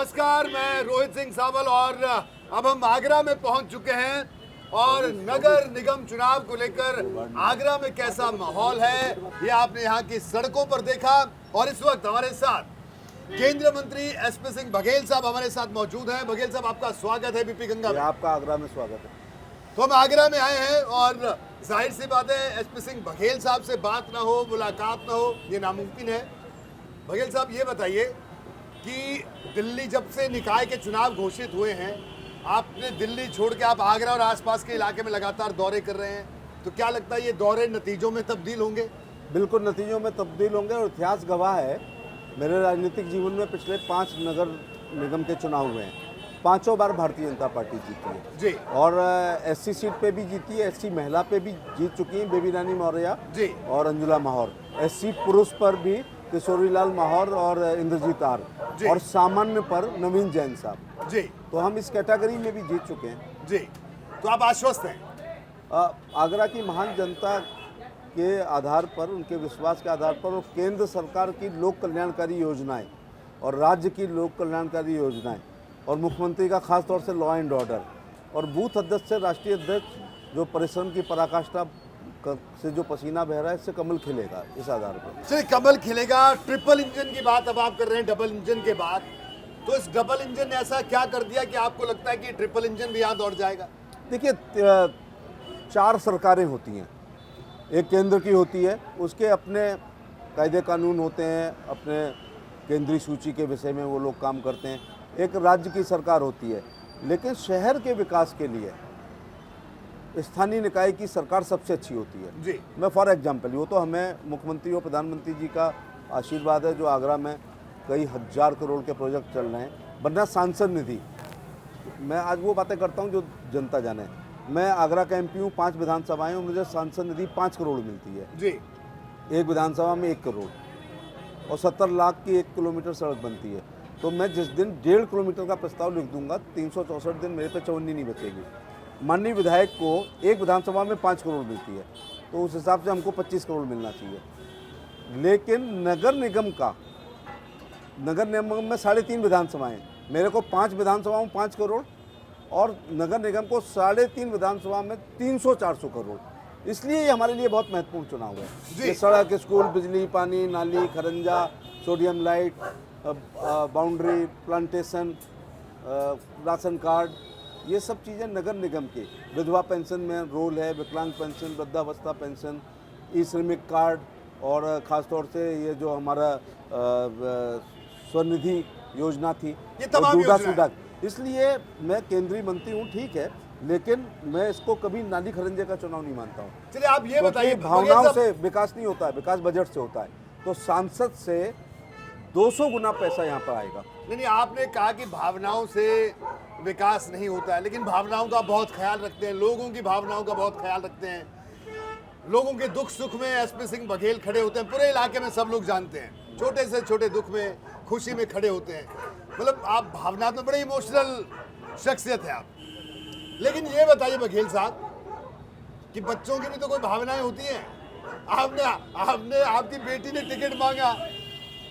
नमस्कार, मैं रोहित सिंह सावल और अब हम आगरा में पहुंच चुके हैं और नगर निगम चुनाव को लेकर आगरा में कैसा माहौल है ये आपने यहाँ की सड़कों पर देखा। और इस वक्त हमारे साथ केंद्रीय मंत्री एसपी सिंह बघेल साहब हमारे साथ मौजूद हैं। बघेल साहब, आपका स्वागत है बीपी गंगा में। आपका आगरा में स्वागत है। तो हम आगरा में आए हैं और जाहिर सी बात है एसपी सिंह बघेल साहब से बात ना हो, मुलाकात ना हो, ये नामुमकिन है। बघेल साहब, ये बताइए कि दिल्ली जब से निकाय के चुनाव घोषित हुए हैं, आपने दिल्ली छोड़ के आप आगरा और आसपास के इलाके में लगातार दौरे कर रहे हैं, तो क्या लगता है ये दौरे नतीजों में तब्दील होंगे? बिल्कुल नतीजों में तब्दील होंगे और इतिहास गवाह है। मेरे राजनीतिक जीवन में पिछले 5 नगर निगम के चुनाव हुए हैं, 5 बार भारतीय जनता पार्टी जीती है जी। और एससी सीट पे भी जीती है, एससी महिला पे भी जीत चुकी हैं बेबी रानी मौर्य जी और अंजुला माहौर। एससी पुरुष पर भी किशोरीलाल माहौर और इंद्रजीत आर और सामान्य पर नवीन जैन साहब जी। तो हम इस कैटेगरी में भी जीत चुके हैं जी, तो आप आश्वस्त हैं? आगरा की महान जनता के आधार पर, उनके विश्वास के आधार पर और केंद्र सरकार की लोक कल्याणकारी योजनाएं और राज्य की लोक कल्याणकारी योजनाएं और मुख्यमंत्री का खास तौर से लॉ एंड ऑर्डर और बूथ अध्यक्ष से राष्ट्रीय अध्यक्ष जो परिश्रम की पराकाष्ठा से जो पसीना बह रहा है, इससे कमल खिलेगा। इस आधार पर चलिए, कमल खिलेगा। ट्रिपल इंजन की बात अब आप कर रहे हैं, डबल इंजन के बाद, तो इस डबल इंजन ने ऐसा क्या कर दिया कि आपको लगता है कि ट्रिपल इंजन भी यहाँ दौड़ जाएगा? देखिए, 4 सरकारें होती हैं। एक केंद्र की होती है, उसके अपने कायदे कानून होते हैं, अपने केंद्रीय सूची के विषय में वो लोग काम करते हैं। एक राज्य की सरकार होती है, लेकिन शहर के विकास के लिए स्थानीय निकाय की सरकार सबसे अच्छी होती है जी। मैं फॉर एग्जांपल, वो तो हमें मुख्यमंत्री और प्रधानमंत्री जी का आशीर्वाद है जो आगरा में कई हजार करोड़ के प्रोजेक्ट चल रहे हैं। वरना सांसद निधि, मैं आज वो बातें करता हूँ जो जनता जाने। मैं आगरा का एमपी हूँ, 5 विधानसभाएं, और मुझे सांसद निधि 5 करोड़ मिलती है जी। एक विधानसभा में 1 करोड़ और 70 लाख की 1 किलोमीटर सड़क बनती है। तो मैं जिस दिन 1.5 किलोमीटर का प्रस्ताव लिख दूंगा, 364 दिन मेरे पे चवन्नी नहीं बचेगी। माननीय विधायक को एक विधानसभा में 5 करोड़ मिलती है, तो उस हिसाब से हमको 25 करोड़ मिलना चाहिए। लेकिन नगर निगम में 3.5 विधानसभाएं, मेरे को 5 विधानसभाओं में 5 करोड़ और नगर निगम को 3.5 विधानसभा में 300-400 करोड़। इसलिए ये हमारे लिए बहुत महत्वपूर्ण चुनाव है। ये सड़क, स्कूल, बिजली, पानी, नाली, खरंजा, sodium light, boundary, plantation, ration card, ये सब चीज़ें नगर निगम की। विधवा पेंशन में रोल है, विकलांग पेंशन, वृद्धावस्था पेंशन, ई श्रमिक कार्ड और ख़ासतौर से ये जो हमारा स्वनिधि योजना थी, ये तमाम योजना। इसलिए मैं केंद्रीय मंत्री हूँ, ठीक है, लेकिन मैं इसको कभी नाली खरंजे का चुनाव नहीं मानता हूँ। चलिए, आप ये बताइए, भावनाओं से विकास नहीं होता है, विकास बजट से होता है। तो सांसद से 200 गुना पैसा यहाँ पर आएगा। नहीं, आपने कहा कि भावनाओं से विकास नहीं होता है, लेकिन भावनाओं का बहुत ख्याल रखते हैं, लोगों की भावनाओं का बहुत ख्याल रखते हैं। लोगों के दुख सुख में एसपी सिंह बघेल खड़े होते हैं, पूरे इलाके में सब लोग जानते हैं। छोटे से छोटे दुख में, खुशी में खड़े होते हैं। मतलब आप भावनात्मक, बड़े इमोशनल शख्सियत है आप। लेकिन ये बताइए बघेल साहब कि बच्चों की भी तो कोई भावनाएं होती हैं। आपने आपकी बेटी ने टिकट मांगा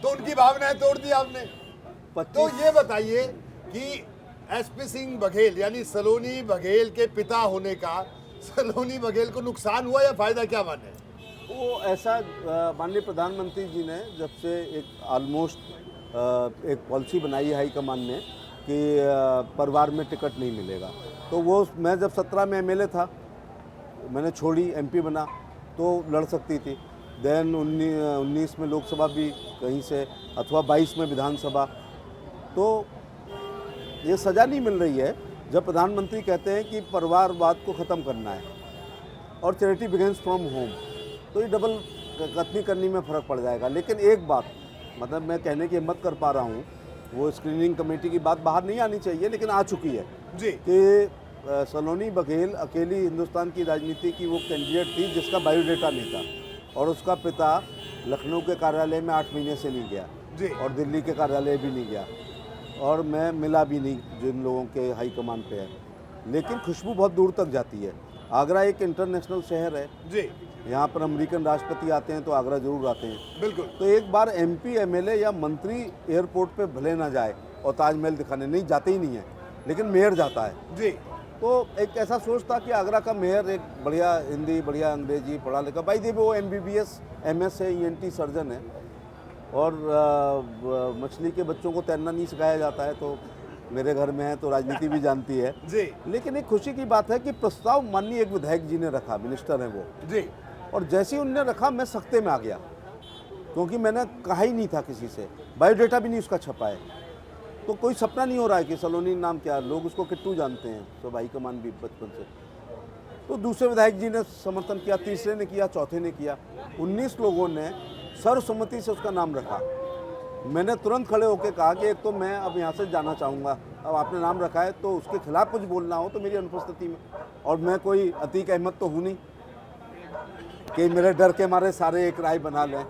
तो उनकी भावनाएं तोड़ दी आपने। तो ये बताइए कि एसपी सिंह बघेल यानी सलोनी बघेल के पिता होने का सलोनी बघेल को नुकसान हुआ या फायदा, क्या माने? वो ऐसा, माननीय प्रधानमंत्री जी ने जब से एक ऑलमोस्ट एक पॉलिसी बनाई है हाईकमान ने कि परिवार में टिकट नहीं मिलेगा, तो वो मैं जब 17 में एमएलए था, मैंने छोड़ी, एमपी बना तो लड़ सकती थी। देन 19 में लोकसभा भी कहीं से, अथवा 22 में विधानसभा। तो ये सज़ा नहीं मिल रही है जब प्रधानमंत्री कहते हैं कि परिवारवाद को ख़त्म करना है और चैरिटी बिगिंस फ्रॉम होम, तो ये डबल कथनी करने में फ़र्क पड़ जाएगा। लेकिन एक बात, मतलब मैं कहने की हिम्मत कर पा रहा हूँ, वो स्क्रीनिंग कमेटी की बात बाहर नहीं आनी चाहिए, लेकिन आ चुकी है जी कि सलोनी बघेल अकेली हिंदुस्तान की राजनीति की वो कैंडिडेट थी जिसका बायोडेटा नहीं था और उसका पिता लखनऊ के कार्यालय में 8 महीने से नहीं गया जी। और दिल्ली के कार्यालय भी नहीं गया और मैं मिला भी नहीं जिन लोगों के हाईकमान पे है। लेकिन खुशबू बहुत दूर तक जाती है। आगरा एक इंटरनेशनल शहर है जी। यहाँ पर अमेरिकन राष्ट्रपति आते हैं तो आगरा जरूर आते हैं। बिल्कुल। तो एक बार एमपी एमएलए या मंत्री एयरपोर्ट पे भले ना जाए, और ताजमहल दिखाने, नहीं जाते ही नहीं है, लेकिन मेयर जाता है। जी तो एक ऐसा सोच था कि आगरा का मेयर एक बढ़िया हिंदी, बढ़िया अंग्रेजी पढ़ा लिखा, भाई देखिए वो MBBS MS है, ENT सर्जन है, और मछली के बच्चों को तैरना नहीं सिखाया जाता है, तो मेरे घर में है तो राजनीति भी जानती है। जी लेकिन एक खुशी की बात है कि प्रस्ताव माननीय एक विधायक जी ने रखा, मिनिस्टर हैं वो, जी और जैसे ही उनने रखा मैं सख्ते में आ गया, क्योंकि मैंने कहा ही नहीं था किसी से, बायोडेटा भी नहीं उसका छपा है, तो कोई सपना नहीं हो रहा है कि सलोनी नाम क्या, लोग उसको किट्टू जानते हैं, तो भाई कमान भी बचपन से। तो दूसरे विधायक जी ने समर्थन किया, तीसरे ने किया, चौथे ने किया, 19 लोगों ने सर्वसम्मति से उसका नाम रखा। मैंने तुरंत खड़े होकर कहा कि एक तो मैं अब यहाँ से जाना चाहूँगा, अब आपने नाम रखा है तो उसके खिलाफ कुछ बोलना हो तो मेरी अनुपस्थिति में, और मैं कोई अतीक अहमद तो हूँ नहीं कि मेरे डर के मारे सारे एक राय बना लें।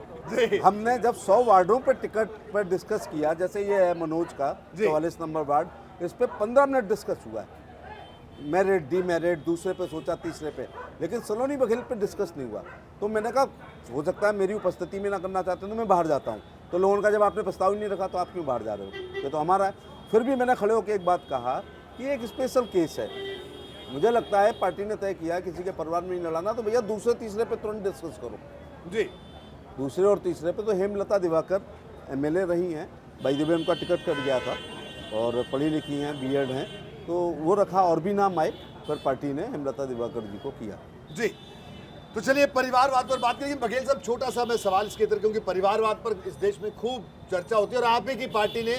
हमने जब 100 वार्डों पर टिकट पर डिस्कस किया, जैसे ये है मनोज का 44 नंबर वार्ड, इस पे 15 मिनट डिस्कस हुआ है, मेरिट डीमेरिट, दूसरे पे सोचा, तीसरे पे, लेकिन सलोनी बघेल पे डिस्कस नहीं हुआ। तो मैंने कहा हो सकता है मेरी उपस्थिति में ना करना चाहते तो मैं बाहर जाता हूँ। तो लोगों ने कहा जब आपने प्रस्ताव ही नहीं रखा तो आप क्यों बाहर जा रहे हो, ये तो हमारा है। फिर भी मैंने खड़े होकर एक बात कहा कि एक स्पेशल केस है, मुझे लगता है पार्टी ने तय किया किसी के परिवार में नहीं लड़ाना, तो भैया दूसरे तीसरे पे तुरंत डिस्कस करो। जी दूसरे और तीसरे पे तो हेमलता दिवाकर MLA रही हैं, भाई देवे उनका टिकट कट गया था, और पढ़ी लिखी हैं, B.Ed हैं, तो वो रखा, और भी नाम आए, फिर पार्टी ने हेमलता दिवाकर जी को किया। जी तो चलिए परिवारवाद पर बात करेंगे। बघेल साहब छोटा सा मैं सवाल इसके तरह, क्योंकि परिवारवाद पर इस देश में खूब चर्चा होती है, और आप ही की पार्टी ने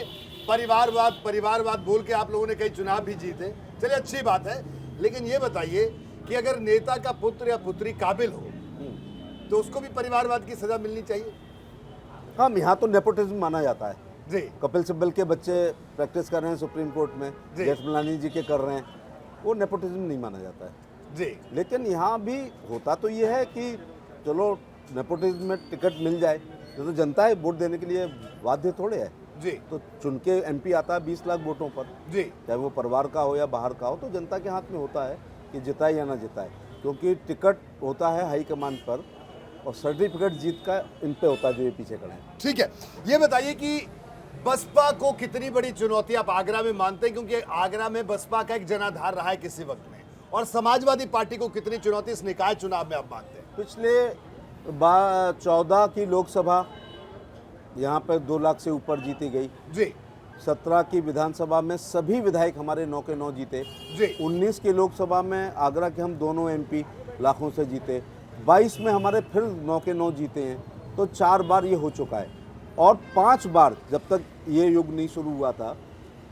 परिवारवाद बोल के आप लोगों ने कई चुनाव भी जीते, चलिए अच्छी बात है। लेकिन ये बताइए कि अगर नेता का पुत्र या पुत्री काबिल हो तो उसको भी परिवारवाद की सजा मिलनी चाहिए। हाँ, यहाँ तो नेपोटिज्म माना जाता है। जी कपिल सिब्बल के बच्चे प्रैक्टिस कर रहे हैं सुप्रीम कोर्ट में, जेठमलानी जी के कर रहे हैं, वो नेपोटिज्म नहीं माना जाता है। जी लेकिन यहाँ भी होता तो ये है कि चलो नेपोटिज्म में टिकट मिल जाए, तो जनता है वोट देने के लिए बाध्य थोड़े है। जी तो चुन के MP आता है 20 लाख वोटों पर, जी चाहे वो परिवार का हो या बाहर का हो, तो जनता के हाथ में होता है कि जिताए या ना जिताए, क्योंकि टिकट होता है हाईकमान पर और सर्टिफिकेट जीत का इन पे होता है जो ये पीछे खड़े हैं। ठीक है, ये बताइए कि बसपा को कितनी बड़ी चुनौती आप आगरा में मानते हैं, क्योंकि आगरा में बसपा का एक जनाधार रहा है किसी वक्त में, और समाजवादी पार्टी को कितनी चुनौती इस निकाय चुनाव में आप मानते हैं? पिछले 14 की लोकसभा यहाँ पर 2 लाख से ऊपर जीती गई जी 17 की विधानसभा में सभी विधायक हमारे 9 के 9 जीते जी 19 की लोकसभा में आगरा के हम दोनों MP लाखों से जीते 22 में हमारे फिर 9 के 9 जीते हैं, तो 4 बार ये हो चुका है। और 5 बार जब तक ये युग नहीं शुरू हुआ था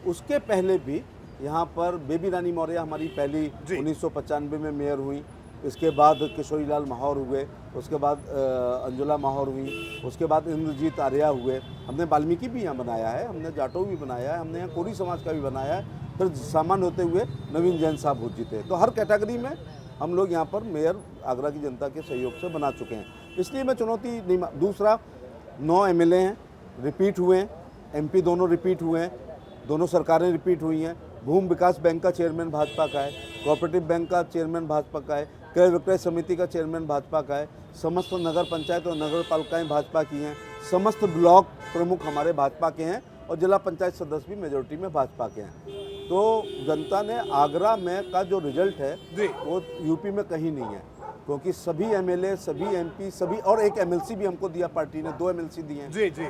उसके पहले भी यहाँ पर बेबी रानी मौर्य हमारी पहली 1995 में मेयर हुई, इसके बाद किशोरी लाल माहौर हुए, उसके बाद अंजुला माहौर हुई, उसके बाद इंद्रजीत आर्या हुए, हमने वाल्मीकि भी यहाँ बनाया है, हमने जाटो भी बनाया है, हमने यहाँ कोरी समाज का भी बनाया है, फिर सामान्य होते हुए नवीन जैन साहब हो जीते। तो हर कैटेगरी में हम लोग यहाँ पर मेयर आगरा की जनता के सहयोग से बना चुके हैं, इसलिए मैं चुनौती नहीं। दूसरा 9 MLA हैं, रिपीट हुए हैं, MP दोनों रिपीट हुए हैं, दोनों सरकारें रिपीट हुई हैं। भूमि विकास बैंक का चेयरमैन भाजपा का है, कोऑपरेटिव बैंक का चेयरमैन भाजपा का है, क्रय विक्रय समिति का चेयरमैन भाजपा का है, समस्त नगर पंचायत और नगर पालिकाएँ भाजपा की हैं, समस्त ब्लॉक प्रमुख हमारे भाजपा के हैं, और जिला पंचायत सदस्य भी मेजोरिटी में भाजपा के हैं। तो जनता ने आगरा में का जो रिजल्ट है वो UP में कहीं नहीं है, क्योंकि सभी MLA, सभी MP, सभी, और एक MLC भी हमको दिया पार्टी ने, 2 MLC दिए हैं, जी जी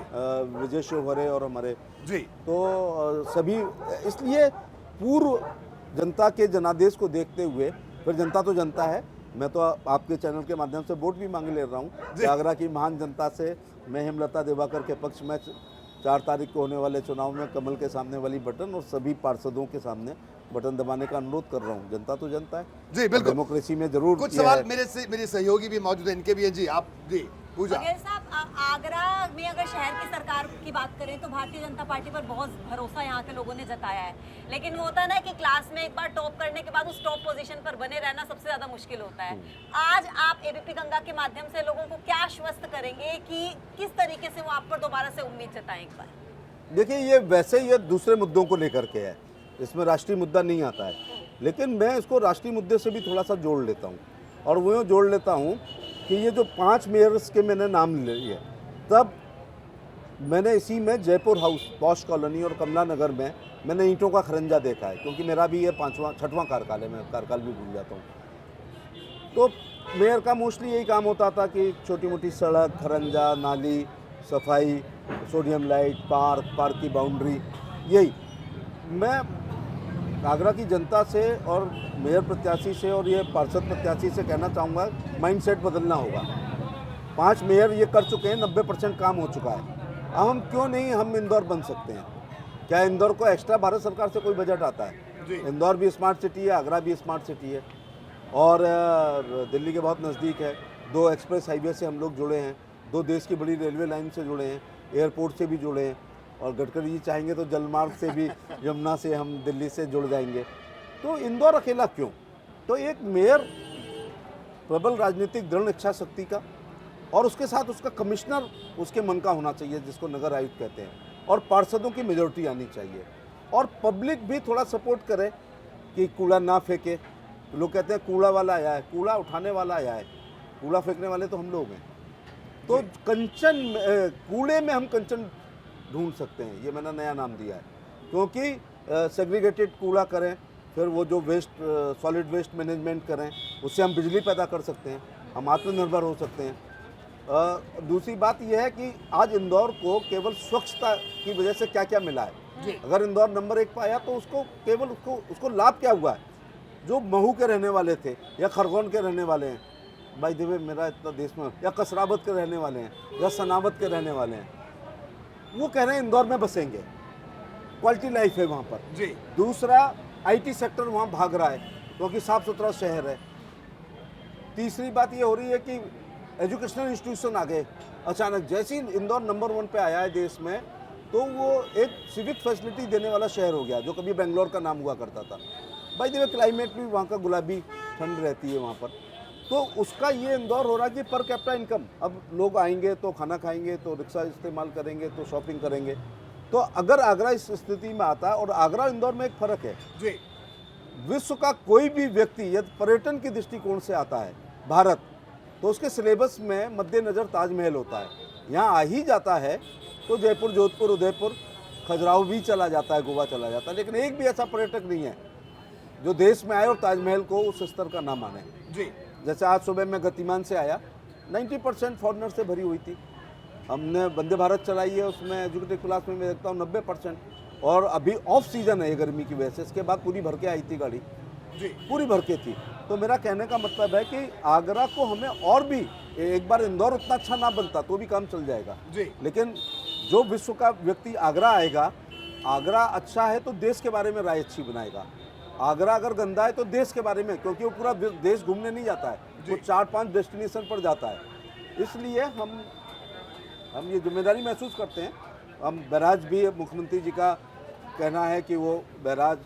विजय शिवहरे और हमारे जी। तो सभी, इसलिए पूर्व जनता के जनादेश को देखते हुए, फिर जनता तो जनता है, मैं तो आपके चैनल के माध्यम से वोट भी मांग ले रहा हूँ। आगरा की महान जनता से मैं हेमलता दिवाकर के पक्ष में 4 तारीख को होने वाले चुनाव में कमल के सामने वाली बटन और सभी पार्षदों के सामने बटन दबाने का अनुरोध कर रहा हूँ। जनता तो जनता है जी, बिल्कुल। डेमोक्रेसी में जरूर कुछ सवाल मेरे सहयोगी भी मौजूद हैं, इनके भी हैं। जी आप जी पूजा। बघेल साहब, आगरा में अगर शहर की सरकार की बात करें तो भारतीय जनता पार्टी पर बहुत भरोसा यहाँ के लोगों ने जताया है, लेकिन वो होता है ना कि क्लास में एक बार टॉप करने के बाद उस टॉप पोजीशन पर बने रहना सबसे ज्यादा मुश्किल होता है। आज आप ABP गंगा के माध्यम से लोगों को क्या आश्वस्त करेंगे कि किस तरीके से वो आप पर दोबारा से उम्मीद जताएं एक बार? देखिए, ये वैसे ये दूसरे मुद्दों को लेकर के है, इसमें राष्ट्रीय मुद्दा नहीं आता है, लेकिन मैं इसको राष्ट्रीय मुद्दे से भी थोड़ा सा जोड़ लेता हूँ, और वो यूँ जोड़ लेता हूँ कि ये जो 5 मेयर्स के मैंने नाम लिए, तब मैंने इसी में जयपुर हाउस, पॉश कॉलोनी और कमला नगर में मैंने ईंटों का खरंजा देखा है, क्योंकि मेरा भी ये 6वां कार्यकाल है, मैं कार्यकाल भी भूल जाता हूँ। तो मेयर का मोस्टली यही काम होता था कि छोटी मोटी सड़क, खरंजा, नाली, सफाई, सोडियम लाइट, पार्क की बाउंड्री, यही। मैं आगरा की जनता से और मेयर प्रत्याशी से और ये पार्षद प्रत्याशी से कहना चाहूँगा, माइंडसेट बदलना होगा। 5 मेयर ये कर चुके हैं, 90% काम हो चुका है। अब हम क्यों नहीं हम इंदौर बन सकते हैं? क्या इंदौर को एक्स्ट्रा भारत सरकार से कोई बजट आता है? इंदौर भी स्मार्ट सिटी है, आगरा भी स्मार्ट सिटी है और दिल्ली के बहुत नज़दीक है। 2 एक्सप्रेस हाईवे से हम लोग जुड़े हैं, 2 देश की बड़ी रेलवे लाइन से जुड़े हैं, एयरपोर्ट से भी जुड़े हैं और गडकरी जी चाहेंगे तो जलमार्ग से भी यमुना से हम दिल्ली से जुड़ जाएंगे। तो इंदौर अकेला क्यों? तो एक मेयर प्रबल राजनीतिक दृढ़ इच्छा शक्ति का और उसके साथ उसका कमिश्नर उसके मन का होना चाहिए, जिसको नगर आयुक्त कहते हैं, और पार्षदों की मेजोरिटी आनी चाहिए और पब्लिक भी थोड़ा सपोर्ट करे कि कूड़ा ना फेंके। लोग कहते हैं कूड़ा वाला आया है, कूड़ा उठाने वाला आया है, कूड़ा फेंकने वाले तो हम लोग हैं। तो कूड़े में हम कंचन ढूंढ सकते हैं, ये मैंने नया नाम दिया है, क्योंकि सेग्रीगेटेड कूड़ा करें, फिर वो जो वेस्ट सॉलिड वेस्ट मैनेजमेंट करें, उससे हम बिजली पैदा कर सकते हैं, हम आत्मनिर्भर हो सकते हैं। दूसरी बात यह है कि आज इंदौर को केवल स्वच्छता की वजह से क्या क्या मिला है। अगर इंदौर नंबर 1 पर आया तो उसको केवल उसको लाभ क्या हुआ है? जो महू के रहने वाले थे या खरगोन के रहने वाले हैं, भाई देवे मेरा इतना देश में, या कसरावत के रहने वाले हैं या सनावत के रहने वाले हैं, वो कह रहे हैं इंदौर में बसेंगे, क्वालिटी लाइफ है वहाँ पर जी। दूसरा, IT सेक्टर वहाँ भाग रहा है क्योंकि साफ सुथरा शहर है। तीसरी बात ये हो रही है कि एजुकेशनल इंस्टीट्यूशन आ गए अचानक। जैसे ही इंदौर नंबर 1 पे आया है देश में, तो वो एक सिविक फैसिलिटी देने वाला शहर हो गया, जो कभी बेंगलोर का नाम हुआ करता था। भाई देखिए क्लाइमेट भी वहाँ का गुलाबी ठंड रहती है वहाँ पर, तो उसका ये इंदौर हो रहा है कि पर कैपिटा इनकम। अब लोग आएंगे तो खाना खाएंगे, तो रिक्शा इस्तेमाल करेंगे, तो शॉपिंग करेंगे। तो अगर आगरा इस स्थिति में आता है, और आगरा इंदौर में एक फ़र्क है जी, विश्व का कोई भी व्यक्ति यदि पर्यटन के दृष्टिकोण से आता है भारत, तो उसके सिलेबस में मद्देनज़र ताजमहल होता है। यहाँ आ ही जाता है तो जयपुर, जोधपुर, उदयपुर, खजुराहो भी चला जाता है, गोवा चला जाता है, लेकिन एक भी ऐसा पर्यटक नहीं है जो देश में आए और ताजमहल को उस स्तर का ना माने जी। जैसे आज सुबह मैं गतिमान से आया, 90% फॉरेनर से भरी हुई थी। हमने वंदे भारत चलाई है, उसमें एजुकेटिव क्लास में मैं देखता हूँ 90%, और अभी ऑफ सीजन है गर्मी की वजह से, इसके बाद पूरी भर के आई थी गाड़ी जी, पूरी भर के थी। तो मेरा कहने का मतलब है कि आगरा को हमें और भी, एक बार इंदौर उतना अच्छा ना बनता तो भी काम चल जाएगा जी, लेकिन जो विश्व का व्यक्ति आगरा आएगा, आगरा अच्छा है तो देश के बारे में राय अच्छी बनाएगा। आगरा अगर गंदा है तो देश के बारे में, क्योंकि वो पूरा देश घूमने नहीं जाता है, वो 4-5 डेस्टिनेशन पर जाता है। इसलिए हम ये जिम्मेदारी महसूस करते हैं। हम बैराज भी, मुख्यमंत्री जी का कहना है कि वो बैराज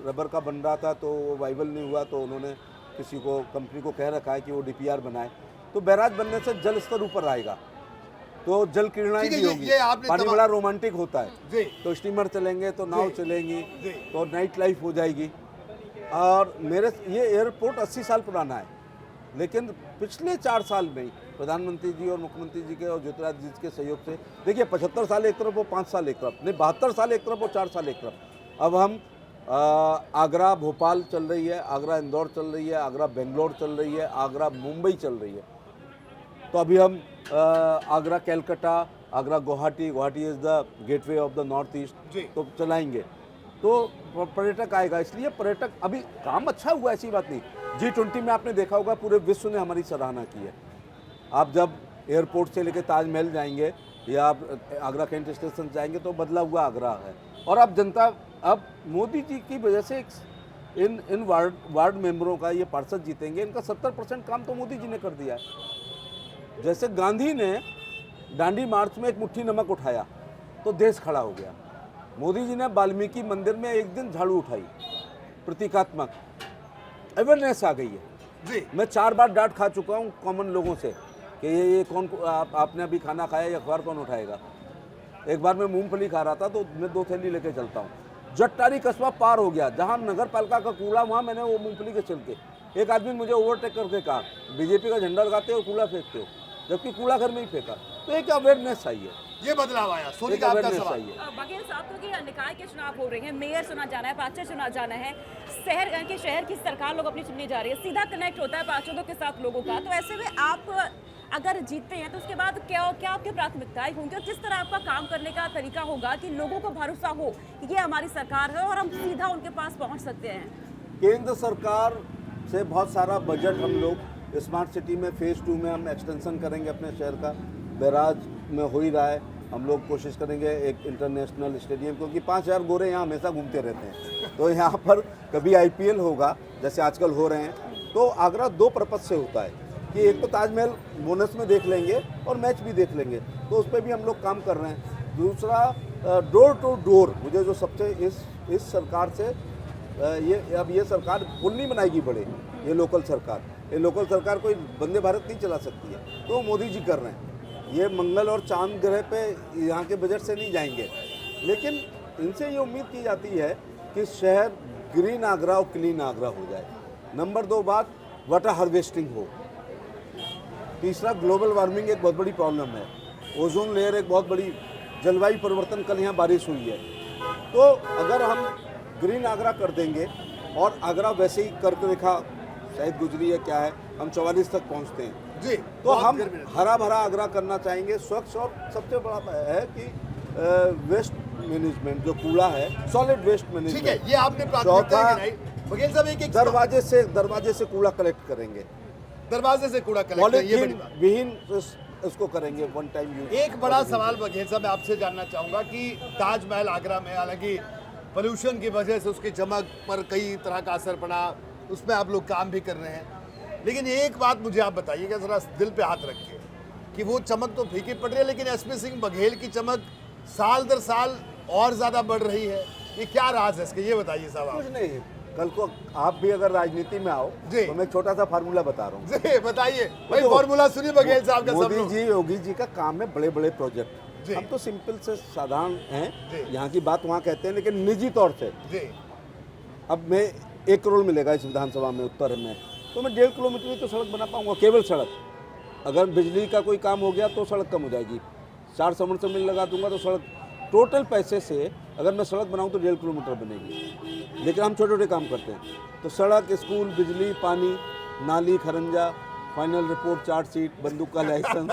रबर का बन रहा था तो वो वाइबल नहीं हुआ, तो उन्होंने किसी को, कंपनी को कह रखा है कि वो DPR बनाए। तो बैराज बनने से जल स्तर ऊपर आएगा, तो जल क्रीड़ाएं भी होगी, पानी बड़ा रोमांटिक होता है, तो स्टीमर चलेंगे, तो नाव चलेंगी, तो नाइट लाइफ हो जाएगी। और ये एयरपोर्ट 80 साल पुराना है, लेकिन पिछले 4 साल में ही प्रधानमंत्री जी और मुख्यमंत्री जी के और ज्योतिरादित्य जी के सहयोग से, देखिए 75 साल एक तरफ, वो 5 साल एक तरफ, नहीं 72 साल एक तरफ, वो 4 साल एक तरफ। अब हम आगरा भोपाल चल रही है, आगरा इंदौर चल रही है, आगरा बेंगलोर चल रही है, आगरा मुंबई चल रही है। तो अभी हम Agra Calcutta, Agra Guwahati is the gateway of the north east, तो चलाएंगे, तो पर्यटक आएगा। इसलिए पर्यटक, अभी काम अच्छा हुआ, ऐसी बात नहीं। G20 में आपने देखा होगा पूरे विश्व ने हमारी सराहना की है। आप जब एयरपोर्ट से लेकर ताजमहल जाएंगे या आप आगरा कैंट स्टेशन जाएंगे तो बदला हुआ आगरा है। और अब जनता, अब मोदी जी की वजह से इन वार्ड मेंबरों का, ये पार्षद जीतेंगे, इनका 70% काम तो मोदी जी ने कर दिया है। जैसे गांधी ने दांडी मार्च में एक मुट्ठी नमक उठाया तो देश खड़ा हो गया, मोदी जी ने वाल्मीकि मंदिर में एक दिन झाड़ू उठाई, प्रतीकात्मक अवेयरनेस आ गई है जी। मैं 4 बार डांट खा चुका हूँ कॉमन लोगों से कि ये कौन, आपने अभी खाना खाया, या अखबार कौन उठाएगा। एक बार मैं मूंगफली खा रहा था तो मैं 2 थैली लेके चलता हूँ। जट्टारी कस्बा पार हो गया, जहाँ नगर पालिका का कूड़ा, वहाँ मैंने वो मूंगफली के छिलके, एक आदमी मुझे ओवरटेक करके कहा, बीजेपी का झंडा लगाते हो और कूड़ा फेंकते हो, जबकि कूड़ा घर में ही फेंका। तो एक अवेयरनेस आई है। ये बदलाव आया। सोनी एक का आपका awareness सवाल। आई है। बघेल साहब, क्योंकि निकाय के चुनाव हो रहे हैं, मेयर चुना जाना है, पार्षद चुना जाना है, शहर की सरकार लोग अपनी चुनने जा रही है, सीधा कनेक्ट होता है पार्षदों के साथ लोगों का। तो ऐसे में आप अगर जीतते हैं तो उसके बाद क्या आपकी प्राथमिकताएं होंगी और किस तरह आपका काम करने का तरीका होगा कि लोगों को भरोसा हो कि ये हमारी सरकार है और हम सीधा उनके पास पहुंच सकते हैं? केंद्र सरकार से बहुत सारा बजट हम लोग स्मार्ट सिटी में फेज़ 2 में हम एक्सटेंशन करेंगे अपने शहर का। बैराज में हो ही रहा है, हम लोग कोशिश करेंगे एक इंटरनेशनल स्टेडियम, क्योंकि 5000 गोरे यहाँ हमेशा घूमते रहते हैं। तो यहाँ पर कभी IPL होगा जैसे आजकल हो रहे हैं, तो आगरा 2 पर्पज़ से होता है कि एक तो ताजमहल बोनस में देख लेंगे और मैच भी देख लेंगे, तो उस पर भी हम लोग काम कर रहे हैं। दूसरा डोर टू डोर, मुझे जो सबसे इस सरकार से अब ये सरकार पुल नहीं बनाएगी बड़े, ये लोकल सरकार कोई वंदे भारत नहीं चला सकती है, तो मोदी जी कर रहे हैं। ये मंगल और चांद ग्रह पे यहाँ के बजट से नहीं जाएंगे, लेकिन इनसे ये उम्मीद की जाती है कि शहर ग्रीन आगरा और क्लीन आगरा हो जाए। नंबर 2 बात, वाटर हार्वेस्टिंग हो। तीसरा, ग्लोबल वार्मिंग एक बहुत बड़ी प्रॉब्लम है, ओजोन लेयर एक बहुत बड़ी, जलवायु परिवर्तन, कल यहाँ बारिश हुई है। तो अगर हम ग्रीन आगरा कर देंगे और आगरा वैसे ही कर्क रेखा शायद गुजरी है क्या है, हम 44 तक पहुँचते हैं जी, तो बहुत हम गर्मी है। हरा भरा आगरा करना चाहेंगे, स्वच्छ, और सबसे बड़ा है कि वेस्ट मैनेजमेंट, जो कूड़ा है, सॉलिड वेस्ट ठीक है, मैनेजमेंट। ये आपने प्राथमिकता चौथा, गिनाई। बघेल साहब एक दरवाजे से कूड़ा कलेक्ट करेंगे, दरवाजे से कूड़ा कलेक्ट करें, ये बड़ी पॉलीथीन बात। विहीन इसको करेंगे, वन टाइम यूज। एक बड़ा सवाल बघेल साहब मैं आपसे जानना चाहूंगा कि ताजमहल आगरा में हालांकि पोल्यूशन की वजह से उसकी चमक पर कई तरह का असर पड़ा, उसमें आप लोग काम भी कर रहे हैं, लेकिन एक बात मुझे आप बताइएगा जरा दिल पे हाथ रख के कि वो चमक तो फीकी पड़ रही है, लेकिन एसपी सिंह बघेल की चमक साल दर साल और ज्यादा बढ़ रही है, ये क्या राज है इसके, ये बताइए साहब आप। कुछ नहीं, कल को आप भी अगर राजनीति में आओ जी। तो मैं एक छोटा सा फार्मूला बता रहा हूँ। जी बताइए भाई, देखो, फॉर्मूला सुनिए बघेल साहब का। सब मोदी लोग जी, योगी जी का काम है बड़े बड़े प्रोजेक्ट, जी। हम तो सिंपल से साधारण जी। हैं, यहाँ की बात वहाँ कहते हैं, लेकिन निजी तौर से जी अब मैं 1 करोड़ मिलेगा इस विधानसभा में उत्तर में, तो मैं 1.5 किलोमीटर की तो सड़क बना पाऊंगा, केवल सड़क। अगर बिजली का कोई काम हो गया तो सड़क कम हो जाएगी, 4 सबमर्सिबल लगा दूंगा तो सड़क, टोटल पैसे से अगर मैं सड़क बनाऊं तो 1.5 किलोमीटर बनेगी। लेकिन हम छोटे छोटे काम करते हैं, तो सड़क, स्कूल, बिजली, पानी, नाली, खरंजा, फाइनल रिपोर्ट, चार्जशीट, बंदूक का लाइसेंस,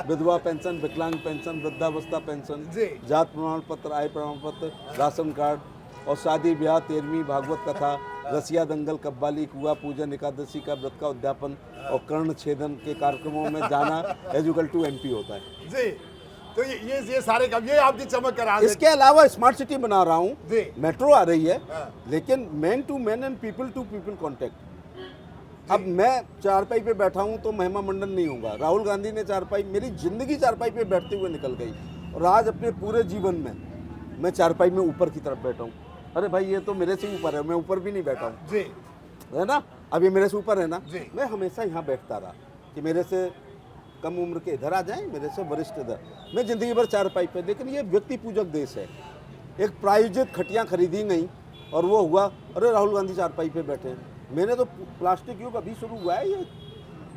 विधवा पेंशन, विकलांग पेंशन, वृद्धावस्था पेंशन, जी। जात प्रमाण पत्र, आय प्रमाण पत्र, राशन कार्ड, और शादी ब्याह, 13वीं भागवत कथा, रसिया दंगल, कव्वाली, कुआ पूजन, एकादशी का व्रत का उद्यापन और कर्ण छेदन के कार्यक्रमों में जाना एजुकल टू MP होता है। जी, तो ये सारे काम, ये आपकी चमक का राज है। इसके अलावा स्मार्ट सिटी बना रहा हूँ, जी। मेट्रो आ रही है, हाँ। लेकिन man to man and people to people contact. अब मैं चारपाई पे बैठा हूँ तो महिमा मंडन नहीं होगा, राहुल गांधी ने चारपाई, मेरी जिंदगी चारपाई पे बैठते हुए निकल गई, और आज अपने पूरे जीवन में मैं चारपाई में ऊपर की तरफ बैठा हूँ। अरे भाई, ये तो मेरे से ऊपर है, मैं ऊपर भी नहीं बैठा हूँ, जी है ना, अब ये मेरे से ऊपर है ना। जी। मैं हमेशा यहाँ बैठता रहा कि मेरे से कम उम्र के इधर आ जाएं, मेरे से वरिष्ठ इधर, मैं जिंदगी भर चारपाई पे। लेकिन ये व्यक्ति पूजक देश है, एक प्रायोजित खटियाँ खरीदी गई और वो हुआ, अरे राहुल गांधी चारपाई पे बैठे हैं। मैंने तो प्लास्टिक युग अभी शुरू हुआ है ये,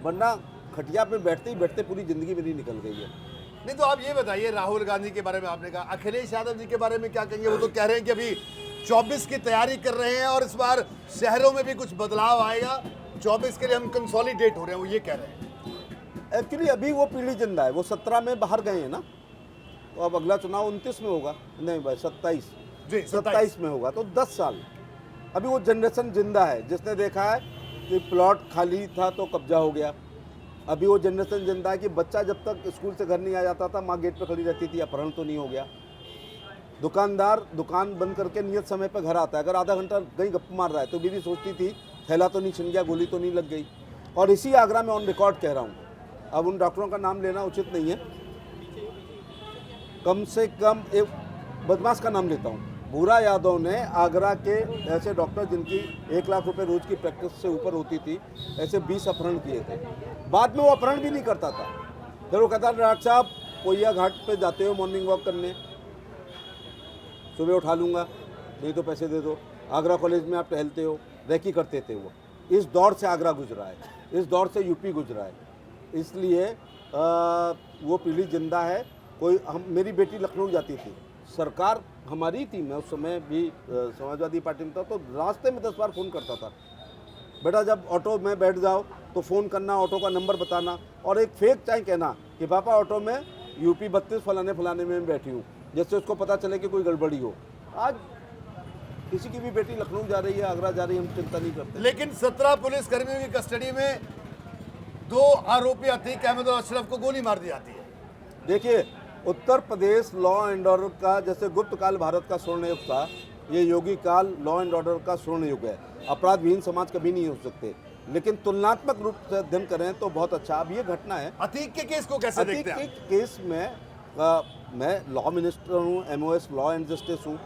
वरना खटिया पे बैठते ही बैठते पूरी जिंदगी मेरी निकल गई है। नहीं तो आप ये बताइए, राहुल गांधी के बारे में आपने कहा, अखिलेश यादव जी के बारे में क्या कहेंगे? वो तो कह रहे हैं कि अभी 24 की तैयारी कर रहे हैं और इस बार शहरों में भी कुछ बदलाव आएगा, 24 के लिए हम कंसोलिडेट हो रहे हैं, वो ये कह रहे हैं। एक्चुअली अभी वो पीढ़ी जिंदा है, वो 17 में बाहर गए हैं ना, तो अब अगला चुनाव 29 में होगा, नहीं भाई 27 जी 27 में होगा, तो 10 साल अभी वो जनरेशन जिंदा है, जिसने देखा है कि प्लॉट खाली था तो कब्जा हो गया। अभी वो जनरेशन जिंदा है कि बच्चा जब तक स्कूल से घर नहीं आ जाता था, माँ गेट पे खड़ी रहती थी, अपहरण तो नहीं हो गया। दुकानदार दुकान बंद करके नियत समय पे घर आता है, अगर आधा घंटा कहीं गप्प मार रहा है तो बीवी सोचती थी थैला तो नहीं छिन गया, गोली तो नहीं लग गई। और इसी आगरा में ऑन रिकॉर्ड कह रहा हूँ, अब उन डॉक्टरों का नाम लेना उचित नहीं है, कम से कम एक बदमाश का नाम लेता हूँ, भूरा यादव ने आगरा के ऐसे डॉक्टर जिनकी 1 लाख रुपए रोज की प्रैक्टिस से ऊपर होती थी, ऐसे 20 अपहरण किए थे। बाद में वो अपहरण भी नहीं करता था, फिर वो कहता डॉक्टर साहब कोइया घाट पे जाते हो मॉर्निंग वॉक करने, सुबह उठा लूँगा, नहीं तो पैसे दे दो। आगरा कॉलेज में आप टहलते हो, रैकी करते थे वो। इस दौर से आगरा गुजरा है, इस दौर से यूपी गुजरा है, इसलिए वो पीढ़ी जिंदा है। कोई हम मेरी बेटी लखनऊ जाती थी, सरकार हमारी थी, मैं उस समय भी समाजवादी पार्टी में था, तो रास्ते में 10 बार फ़ोन करता था, बेटा जब ऑटो में बैठ जाओ तो फ़ोन करना, ऑटो का नंबर बताना, और एक फेक चाहे कहना कि पापा ऑटो में यूपी 32 फलाने फलाने में बैठी हूँ, जिससे उसको पता चले कि कोई गड़बड़ी हो। आज किसी की भी बेटी लखनऊ जा रही है, आगरा जा रही है, हम चिंता नहीं करते। लेकिन 17 पुलिस कर्मियों की कस्टडी में 2 आरोपी अतीक अहमद और अशरफ को गोली मार दी जाती है। देखिए, Uttar Pradesh law and order का, जैसे गुप्त काल भारत का स्वर्ण युग था, ये योगी काल लॉ एंड ऑर्डर का स्वर्ण युग है। अपराध विहीन समाज कभी नहीं हो सकते, लेकिन तुलनात्मक रूप से अध्ययन करें तो बहुत अच्छा। अब ये घटना है, अतीक के केस को कैसे अतीक देखते के हैं? केस में मैं लॉ मिनिस्टर हूँ, MOS लॉ एंड जस्टिस हूँ,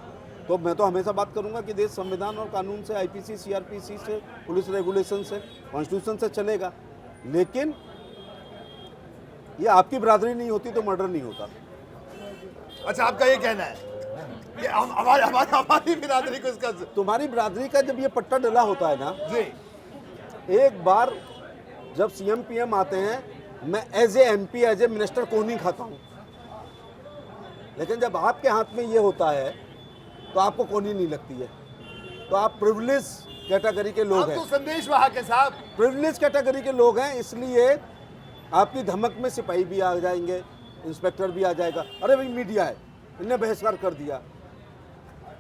तो मैं तो हमेशा बात करूंगा कि देश संविधान और कानून से, IPC CRPC से, पुलिस रेगुलेशन से, कॉन्स्टिट्यूशन से चलेगा। लेकिन ये आपकी बरादरी नहीं होती तो मर्डर नहीं होता। अच्छा, आपका ये कहना है कि हमारी बिरादरी को इसका तुम्हारी बरादरी का जब ये पट्टा डला होता है ना, जी, एक बार जब CM PM आते हैं, मैं as a MP as a minister को नहीं खाता हूँ, लेकिन जब आपके हाथ में ये होता है तो आपको कोनी नहीं लगती है, तो आप प्रिविलेज कैटेगरी के लोग आप हैं। तो संदेश वाहक के साहब। प्रिविलेज कैटेगरी के लोग हैं, इसलिए आपकी धमक में सिपाही भी आ जाएंगे, इंस्पेक्टर भी आ जाएगा, अरे भाई मीडिया है, इनने बहिष्कार कर दिया,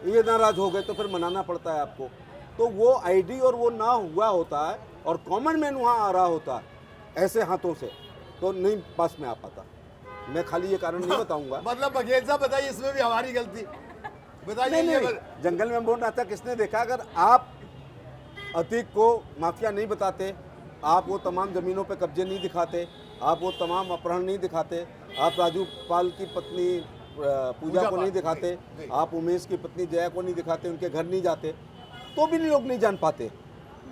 ये नाराज हो गए, तो फिर मनाना पड़ता है आपको। तो वो ID और वो ना हुआ होता है, और कॉमन मैन वहाँ आ रहा होता है ऐसे हाथों से, तो नहीं पास में आ पाता। मैं खाली ये कारण नहीं बताऊंगा। मतलब बघेल साहब बताइए, इसमें भी हमारी गलती बताइए। नहीं, जंगल में बोल रहा था, किसने देखा? अगर आप अतीक को माफिया नहीं बताते, आप वो तमाम ज़मीनों पे कब्जे नहीं दिखाते, आप वो तमाम अपहरण नहीं दिखाते, आप राजू पाल की पत्नी पूजा को नहीं दिखाते, आप उमेश की पत्नी जया को नहीं दिखाते, उनके घर नहीं जाते, तो भी लोग नहीं जान पाते।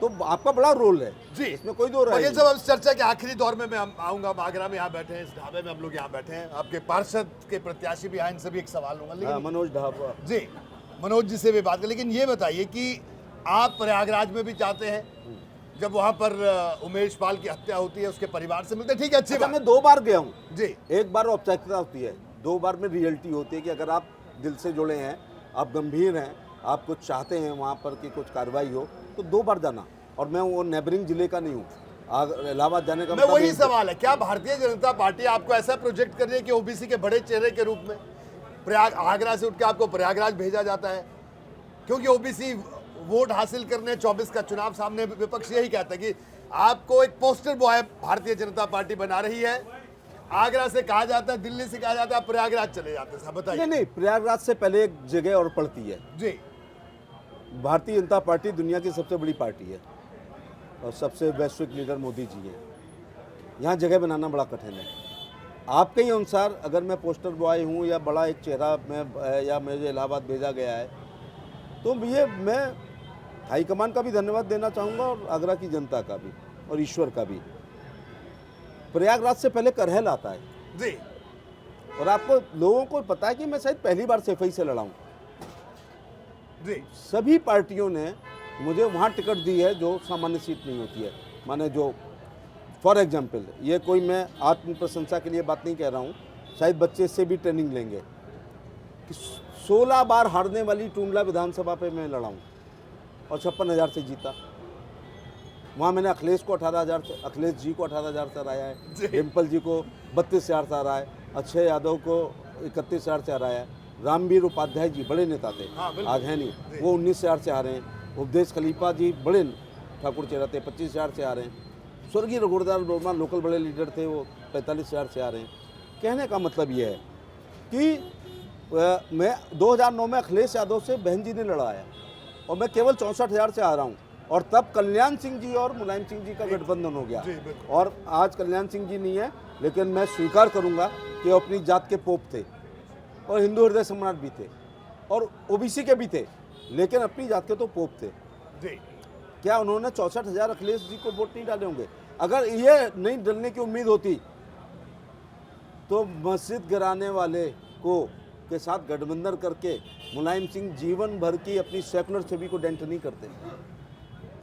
तो आपका बड़ा रोल है जी, इसमें कोई दो राय बघेल नहीं। साहब, अब इस चर्चा के आखिरी दौर में मैं आऊंगा। आगरा में यहाँ बैठे हैं, इस ढाबे में हम लोग यहाँ बैठे हैं, आपके पार्षद के प्रत्याशी भी आए, इनसे भी एक सवाल लूंगा। हाँ, लेकिन मनोज ढाबा जी, मनोज जी से भी बात करें, लेकिन ये बताइए कि आप प्रयागराज में भी चाहते हैं, जब वहाँ पर उमेश पाल की हत्या होती है, उसके परिवार से मिलते हैं, ठीक है, अच्छी अच्छा, बात। मैं 2 बार गया हूँ जी, एक बार औपचारिकता होती है, 2 बार में रियलिटी होती है कि अगर आप दिल से जुड़े हैं, आप गंभीर हैं, आप कुछ चाहते हैं वहाँ पर कि कुछ कार्रवाई हो, तो 2 बार जाना। और मैं वो नेबरिंग जिले का नहीं हूँ, इलाहाबाद जाने का मैं मतलब वही नहीं। सवाल है, क्या भारतीय जनता पार्टी आपको ऐसा प्रोजेक्ट कर रही है कि OBC के बड़े चेहरे के रूप में आगरा से उठ के आपको प्रयागराज भेजा जाता है? क्योंकि OBC वोट हासिल करने 24 का चुनाव सामने, विपक्ष यही कहता है कि आपको एक poster boy Bharatiya Janata party बना रही है। आगरा से कहा जाता है, दिल्ली से कहा जाता है, आप प्रयागराज चले जाते हैं, साहब बताइए। नहीं, प्रयागराज से पहले एक जगह और पड़ती है। जी, भारतीय जनता पार्टी दुनिया की सबसे बड़ी पार्टी है और सबसे वैश्विक लीडर मोदी जी हैं। यहाँ जगह बनाना बड़ा कठिन है। आपके ही अनुसार अगर मैं पोस्टर बॉय हूँ या बड़ा एक चेहरा मैं, या मुझे इलाहाबाद भेजा गया है, तो ये मैं हाईकमान का भी धन्यवाद देना चाहूँगा और आगरा की जनता का भी और ईश्वर का भी। प्रयागराज से पहले करहल आता है जी, और आपको लोगों को पता है कि मैं शायद पहली बार सफाई से लड़ा हूँ। जी, सभी पार्टियों ने मुझे वहाँ टिकट दी है जो सामान्य सीट नहीं होती है। माने जो फॉर एग्जाम्पल, ये कोई मैं आत्म प्रशंसा के लिए बात नहीं कह रहा हूँ, शायद बच्चे इससे भी ट्रेनिंग लेंगे कि 16 बार हारने वाली टूंडला विधानसभा पे मैं लड़ा हूँ और 56,000 से जीता। वहाँ मैंने अखिलेश को 18,000 से, अखिलेश जी को 18,000 से हराया है, डिम्पल जी को 32,000 से हराया है, अक्षय यादव को 31,000 से हराया है, रामवीर उपाध्याय जी बड़े नेता थे, आज है नहीं, वो 19,000 से हारे हैं, उपदेश खलीफा जी बड़े ठाकुर चेहरा थे, 25,000 से हारे हैं, स्वर्गीय रघुवरदास वर्मा लोकल बड़े लीडर थे, वो 45,000 से हारे हैं। कहने का मतलब ये है कि मैं 2009 में अखिलेश यादव से बहन जी ने लड़ाया और मैं केवल 64,000 से आ रहा हूँ, और तब कल्याण सिंह जी और मुलायम सिंह जी का गठबंधन हो गया। और आज कल्याण सिंह जी नहीं है, लेकिन मैं स्वीकार करूँगा कि वो अपनी जात के पोप थे और हिंदू हृदय सम्राट भी थे और OBC के भी थे, लेकिन अपनी जात के तो पोप थे। जी, क्या उन्होंने 64,000 अखिलेश जी को वोट नहीं डाले होंगे? अगर ये नहीं डलने की उम्मीद होती तो मस्जिद गिराने वाले को के साथ गठबंधन करके मुलायम सिंह जीवन भर की अपनी सेकुलर छवि को डेंट नहीं करते,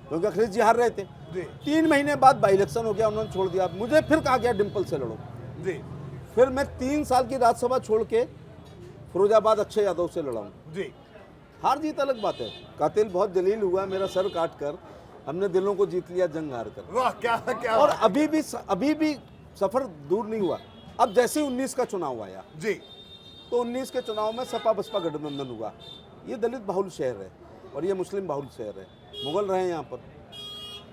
क्योंकि अखिलेश जी हार रहे थे। जी, 3 महीने बाद बाई इलेक्शन हो गया, उन्होंने छोड़ दिया। मुझे फिर कहा गया डिम्पल से लड़ो। जी, फिर मैं 3 साल की राज्यसभा छोड़ के फिरोजाबाद अक्षय यादव से लड़ा हूं। जी हार जीत अलग बात है, कातिल बहुत जलील हुआ, मेरा सर काट कर हमने दिलों को जीत लिया जंग हार कर। वाह क्या क्या और अभी भी सफर दूर नहीं हुआ। अब जैसे 19 का चुनाव आया जी तो 19 के चुनाव में सपा बसपा गठबंधन हुआ। ये दलित बहुल शहर है और ये मुस्लिम बहुल शहर है, मुगल रहे हैं यहाँ पर।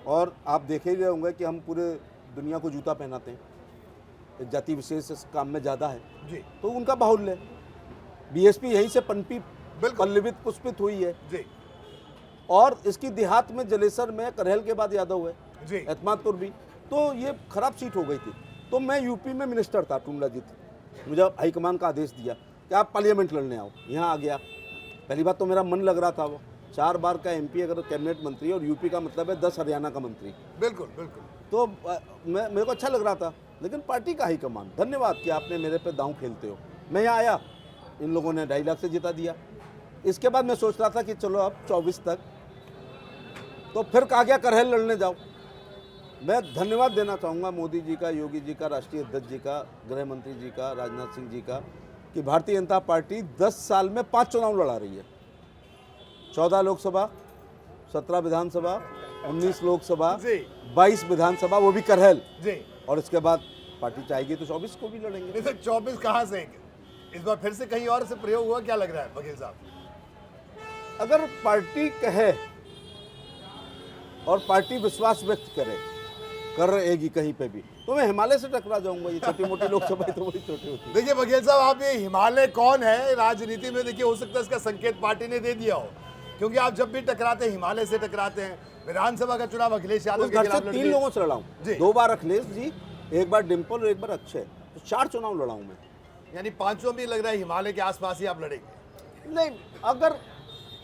और आप देखे ही रहे होंगे कि हम पूरे दुनिया को जूता पहनाते हैं, एक जाति विशेष इस काम में ज़्यादा है जी तो उनका बाहुल्य है। बीएसपी यहीं से पनपी, बिल्कुल। पल्लवित पुष्पित हुई है। जी और इसकी देहात में जलेसर में करहल के बाद यादव है, जी एतमादपुर भी, तो ये खराब सीट हो गई थी। तो मैं यूपी में मिनिस्टर था, टुंडला जी थे, मुझे हाईकमान का आदेश दिया कि आप पार्लियामेंट लड़ने आओ। यहाँ आ गया, पहली बात तो मेरा मन लग रहा था, वो 4 बार का एमपी अगर कैबिनेट मंत्री, और यूपी का मतलब है 10 हरियाणा का मंत्री, बिल्कुल बिल्कुल। तो मेरे को अच्छा लग रहा था। लेकिन पार्टी का हाईकमान, धन्यवाद कि आपने मेरे पे दांव खेलते हो। मैं यहाँ आया, इन लोगों ने 2.5 लाख से जिता दिया। इसके बाद मैं सोच रहा था कि चलो अब 24 तक, तो फिर कहा गया करहल लड़ने जाओ। मैं धन्यवाद देना चाहूँगा मोदी जी का, योगी जी का, राष्ट्रीय अध्यक्ष जी का, गृह मंत्री जी का, राजनाथ सिंह जी का, कि भारतीय जनता पार्टी 10 साल में 5 चुनाव लड़ा रही है। 14 लोकसभा, 17 विधानसभा, 19 लोकसभा, जी 22 विधानसभा, वो भी करहल। जी और इसके बाद पार्टी चाहेगी तो 24 को भी लड़ेंगे। नहीं सर, 24 कहाँ से? इस बार फिर से कहीं और से प्रयोग हुआ, क्या लग रहा है बघेल साहब? अगर पार्टी कहे और पार्टी विश्वास व्यक्त कर रहेगी कहीं पे भी, तो मैं हिमालय से टकरा जाऊंगा। ये छोटी मोटी लोकसभा तो बड़ी छोटी होती है। देखिए बघेल साहब, आप ये हिमालय कौन है राजनीति में, देखिए हो सकता है इसका संकेत पार्टी ने दे दिया हो, क्योंकि आप जब भी टकराते हैं हिमालय से टकराते हैं। विधानसभा का चुनाव अखिलेश यादव उस के घर से खिलाफ 3 लड़े। लोगों से लड़ा जी। हूँ, 2 बार अखिलेश जी, 1 बार डिम्पल और 1 बार अक्षय, तो 4 चुनाव लड़ा हूँ मैं। यानी 5वां भी लग रहा है हिमालय के आसपास ही आप लड़ेंगे। नहीं, अगर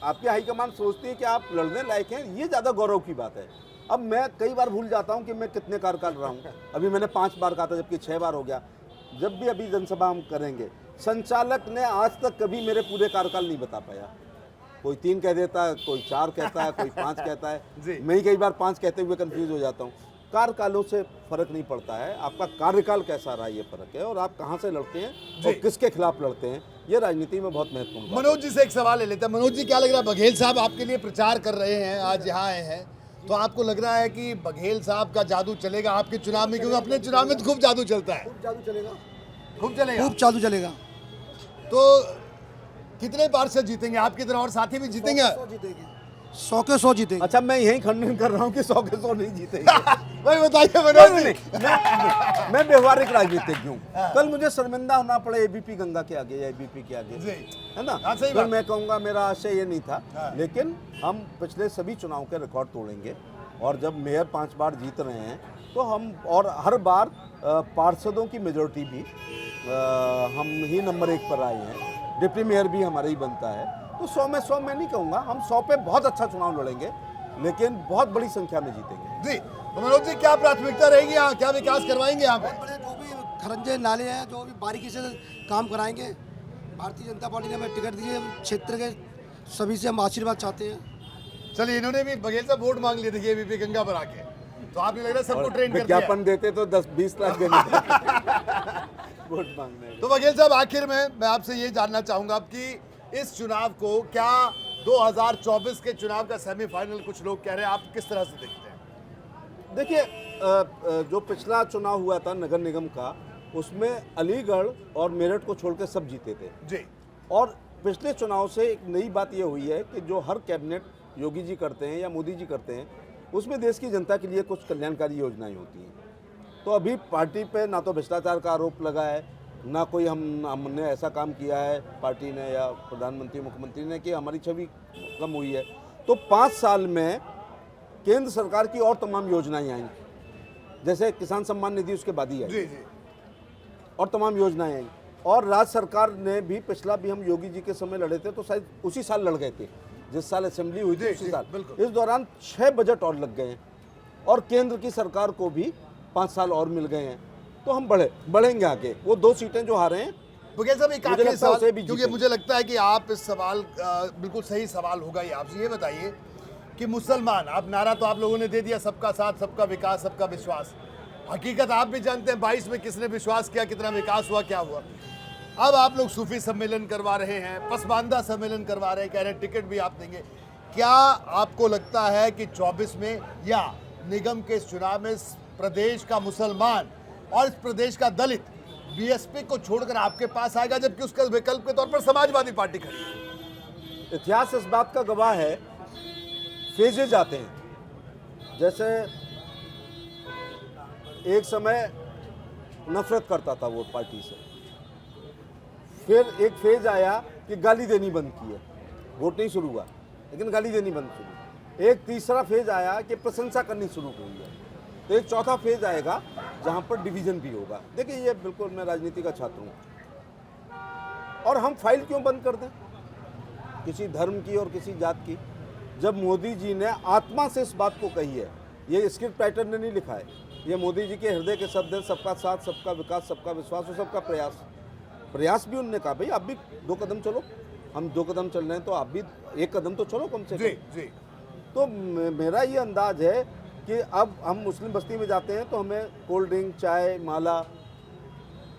आपकी हाईकमान सोचती है कि आप लड़ने लायक हैं, ये ज़्यादा गौरव की बात है। अब मैं कई बार भूल जाता हूं कि मैं कितने कार्यकाल रहा हूं। अभी मैंने 5 बार कहा था, जबकि 6 बार हो गया। जब भी अभी जनसभा हम करेंगे, संचालक ने आज तक कभी मेरे पूरे कार्यकाल नहीं बता पाया। कोई 3 कह देता है, कोई 4 कहता है, कोई 5 कहता जी। है। मैं ही कई बार 5 कहते हुए कंफ्यूज हो जाता हूँ। कार्यकालों से फर्क नहीं पड़ता है, आपका कार्यकाल कैसा रहा ये फर्क है, और आप कहाँ से लड़ते हैं और किसके खिलाफ लड़ते हैं, ये राजनीति में बहुत महत्वपूर्ण बात है। मनोज जी से एक सवाल ले लेते हैं। मनोज जी, क्या लग रहा है, बघेल साहब आपके लिए प्रचार कर रहे हैं, आज यहाँ आए हैं, तो आपको लग रहा है कि बघेल साहब का जादू चलेगा आपके चुनाव में? क्योंकि अपने चुनाव में तो खूब जादू चलता है। खूब जादू चलेगा, खूब चलेगा, खूब जादू चलेगा। तो कितने पार्षद जीतेंगे आपकी तरह, और साथी भी जीतेंगे? 100 जीतेंगे, 100 के 100 जीतेंगे। अच्छा, मैं यही खंडन कर रहा हूँ कि 100 के 100 नहीं जीतेंगे। भाई बताइए मनोज जी। मैं व्यवहारिक राजनीतिज्ञ हूँ। कल मुझे शर्मिंदा होना पड़े एबीपी गंगा के आगे या एबीपी के आगे, जी। है ना, हाँ, सही फिर बात। मैं कहूँगा मेरा आशय ये नहीं था। हाँ। लेकिन हम पिछले सभी चुनाव के रिकॉर्ड तोड़ेंगे, और जब मेयर 5 बार जीत रहे हैं तो हम, और हर बार पार्षदों की मेजोरिटी भी हम ही नंबर 1 पर आए हैं, डिप्टी मेयर भी हमारा ही बनता है। तो 100 में 100 मैं नहीं कहूँगा, हम 100 पे बहुत अच्छा चुनाव लड़ेंगे, लेकिन बहुत बड़ी संख्या में जीतेंगे। जी, तो मनोज जी, क्या प्राथमिकता रहेगी यहाँ, क्या विकास करवाएंगे यहाँ पे? बड़े जो भी खरंजे नाले हैं, जो भी बारीकी से काम कराएंगे। भारतीय जनता पार्टी ने हमें टिकट दी है, क्षेत्र के सभी से हम आशीर्वाद चाहते हैं। चलिए, इन्होंने भी बघेल साहब वोट मांग लिए थे एबीपी गंगा पर आके, तो आपने लग रहा है सबको ट्रेन कर दिया। विज्ञापन देते तो 10-20 लाख देने वोट मांगने। तो बघेल साहब, आखिर में मैं आपसे ये जानना चाहूंगा कि इस चुनाव को, क्या 2024 के चुनाव का सेमीफाइनल कुछ लोग कह रहे हैं, आप किस तरह से देखते हैं? देखिए, जो पिछला चुनाव हुआ था नगर निगम का, उसमें अलीगढ़ और मेरठ को छोड़ के सब जीते थे। जी, और पिछले चुनाव से एक नई बात ये हुई है कि जो हर कैबिनेट योगी जी करते हैं या मोदी जी करते हैं, उसमें देश की जनता के लिए कुछ कल्याणकारी योजनाएं होती हैं। तो अभी पार्टी पे ना तो भ्रष्टाचार का आरोप लगा है, ना कोई हमने ऐसा काम किया है पार्टी ने या प्रधानमंत्री मुख्यमंत्री ने कि हमारी छवि कम हुई है। तो 5 साल में केंद्र सरकार की और तमाम योजनाएं आई, जैसे किसान सम्मान निधि उसके बाद ही आई, जी, जी, और तमाम योजनाएं आई। और राज्य सरकार ने भी, पिछला भी हम योगी जी के समय लड़े थे, तो शायद उसी साल लड़ गए थे जिस साल असेंबली हुई थी, उसी साल। बिल्कुल। इस दौरान 6 बजट और लग गए हैं, और केंद्र की सरकार को भी 5 साल और मिल गए हैं। तो हम बढ़ेंगे आगे। वो 2 सीटें जो हारे हैं, बघेल साहब, एक मुझे आखिरी लगता है उसे सवाल, भी क्योंकि जीतेंगे। मुझे लगता है कि आप इस सवाल, बिल्कुल सही सवाल होगा ये, आपसे ये बताइए कि मुसलमान, आप नारा तो आप लोगों ने दे दिया, सबका साथ, सबका विकास, सबका विश्वास, हकीकत आप भी जानते हैं 22 में किसने विश्वास किया, कितना विकास हुआ, क्या हुआ। अब आप लोग सूफी सम्मेलन करवा रहे हैं, पसमानदा सम्मेलन करवा रहे हैं, कह रहे हैं टिकट भी आप देंगे। क्या आपको लगता है कि 24 में या निगम के इस चुनाव में इस प्रदेश का मुसलमान और इस प्रदेश का दलित बीएसपी को छोड़कर आपके पास आएगा, जबकि उसका विकल्प के तौर पर समाजवादी पार्टी खड़ी है? इतिहास इस बात का गवाह है, फेजेज आते हैं। जैसे एक समय नफरत करता था वो पार्टी से, फिर एक फेज आया कि गाली देनी बंद की है, वोट नहीं शुरू हुआ लेकिन गाली देनी बंद शुरू। एक तीसरा फेज आया कि प्रशंसा करनी शुरू हुई है। तो एक चौथा फेज आएगा जहां पर डिवीजन भी होगा। देखिए ये बिल्कुल, मैं राजनीति का छात्र हूं और हम फाइल क्यों बंद कर दें किसी धर्म की और किसी जात की, जब मोदी जी ने आत्मा से इस बात को कही है। ये स्क्रिप्ट राइटर ने नहीं लिखा है, ये मोदी जी के हृदय के शब्द हैं, सबका साथ, सबका विकास, सबका विश्वास और सबका प्रयास भी उन्होंने कहा भाई आप भी 2 कदम चलो, हम 2 कदम चल रहे हैं तो आप भी 1 कदम तो चलो कम से जी कम। जी। तो मेरा ये अंदाज है कि अब हम मुस्लिम बस्ती में जाते हैं तो हमें कोल्ड ड्रिंक, चाय, माला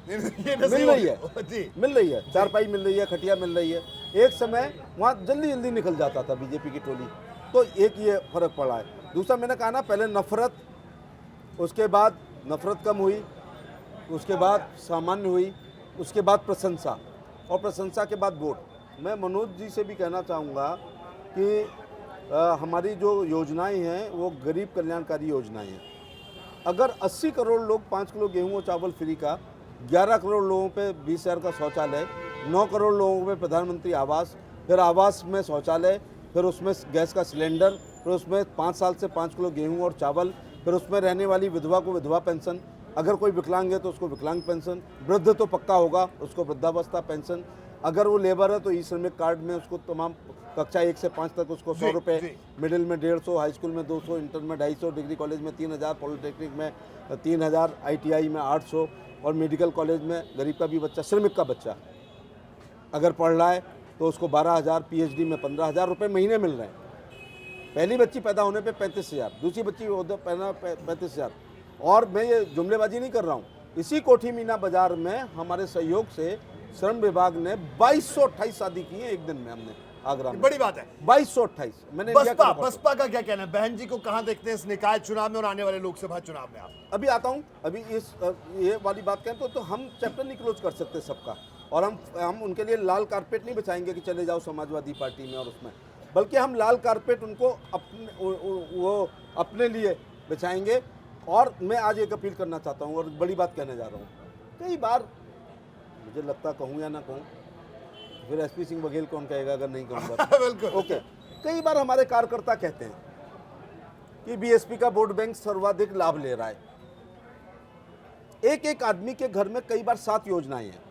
ये मिल रही है, जी, मिल रही है, चारपाई मिल रही है, खटिया मिल रही है। एक समय वहाँ जल्दी जल्दी निकल जाता था बीजेपी की टोली, तो एक ये फर्क पड़ा है। दूसरा मैंने कहा ना, पहले नफरत, उसके बाद नफरत कम हुई, उसके बाद सामान्य हुई, उसके बाद प्रशंसा, और प्रशंसा के बाद वोट। मैं मनोज जी से भी कहना चाहूँगा कि हमारी जो योजनाएं हैं वो गरीब कल्याणकारी योजनाएं हैं। अगर 80 करोड़ लोग 5 किलो गेहूं और चावल फ्री का, 11 करोड़ लोगों पे 20,000 का शौचालय, 9 करोड़ लोगों पे प्रधानमंत्री आवास, फिर आवास में शौचालय, फिर उसमें गैस का सिलेंडर, फिर उसमें 5 साल से 5 किलो गेहूं और चावल, फिर उसमें रहने वाली विधवा को विधवा पेंशन, अगर कोई विकलांग है तो उसको विकलांग पेंशन, वृद्ध तो पक्का होगा उसको वृद्धावस्था पेंशन, अगर वो लेबर है तो ई श्रमिक कार्ड में उसको तमाम कक्षा 1 से 5 तक उसको 100 रुपये, मिडिल में 150, हाई स्कूल में 200, इंटर में 250, डिग्री कॉलेज में 3,000, पॉलिटेक्निक में 3,000, ITI में 800 और मेडिकल कॉलेज में गरीब का भी बच्चा, श्रमिक का बच्चा अगर पढ़ रहा है तो उसको 12,000, PhD में 15,000 रुपये महीने मिल रहे हैं। पहली बच्ची पैदा होने पे 35,000, दूसरी बच्ची पैदा 35,000। और मैं ये जुमलेबाजी नहीं कर रहा हूँ, इसी कोठी मीना बाजार में हमारे सहयोग से श्रम विभाग ने 2228 शादी की है एक दिन में, हमने आगरा में। बड़ी बात है। 2228 मैंने बसपा का क्या कहना है? बहन जी को कहां देखते हैं इस निकाय चुनाव में और आने वाले लोकसभा चुनाव में? आप अभी आता हूं, अभी इस ये वाली बात कहें तो हम चैप्टर नहीं क्लोज कर सकते सबका, और हम उनके लिए लाल कारपेट नहीं बिछाएंगे कि चले जाओ समाजवादी पार्टी में और उसमें, बल्कि हम लाल कारपेट उनको अपने लिए बिछाएंगे। और मैं आज एक अपील करना चाहता हूँ और बड़ी बात कहने जा रहा हूँ। कई बार मुझे लगता, कहूँ या ना कहूँ, फिर SP सिंह बघेल कौन कहेगा अगर नहीं कहूँगा। बिल्कुल। ओके, कई बार हमारे कार्यकर्ता कहते हैं कि BSP का वोट बैंक सर्वाधिक लाभ ले रहा है। एक आदमी के घर में कई बार 7 योजनाएं हैं,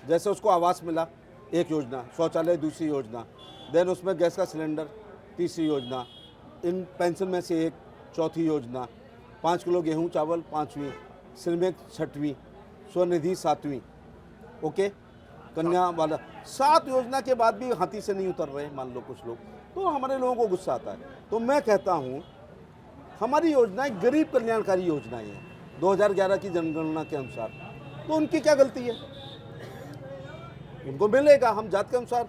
जैसे उसको आवास मिला, एक योजना, शौचालय दूसरी योजना, देन उसमें गैस का सिलेंडर तीसरी योजना, इन पेंशन में से एक चौथी योजना, 5 किलो गेहूं चावल 5वीं, श्रमिक 6वीं, स्वनिधि 7वीं, ओके, कन्या वाला 7 योजना के बाद भी हाथी से नहीं उतर रहे मान लो कुछ लोग, तो हमारे लोगों को गुस्सा आता है। तो मैं कहता हूँ हमारी योजनाएं गरीब कल्याणकारी योजनाएं हैं 2011 की जनगणना के अनुसार, तो उनकी क्या गलती है? उनको मिलेगा हम जात के अनुसार।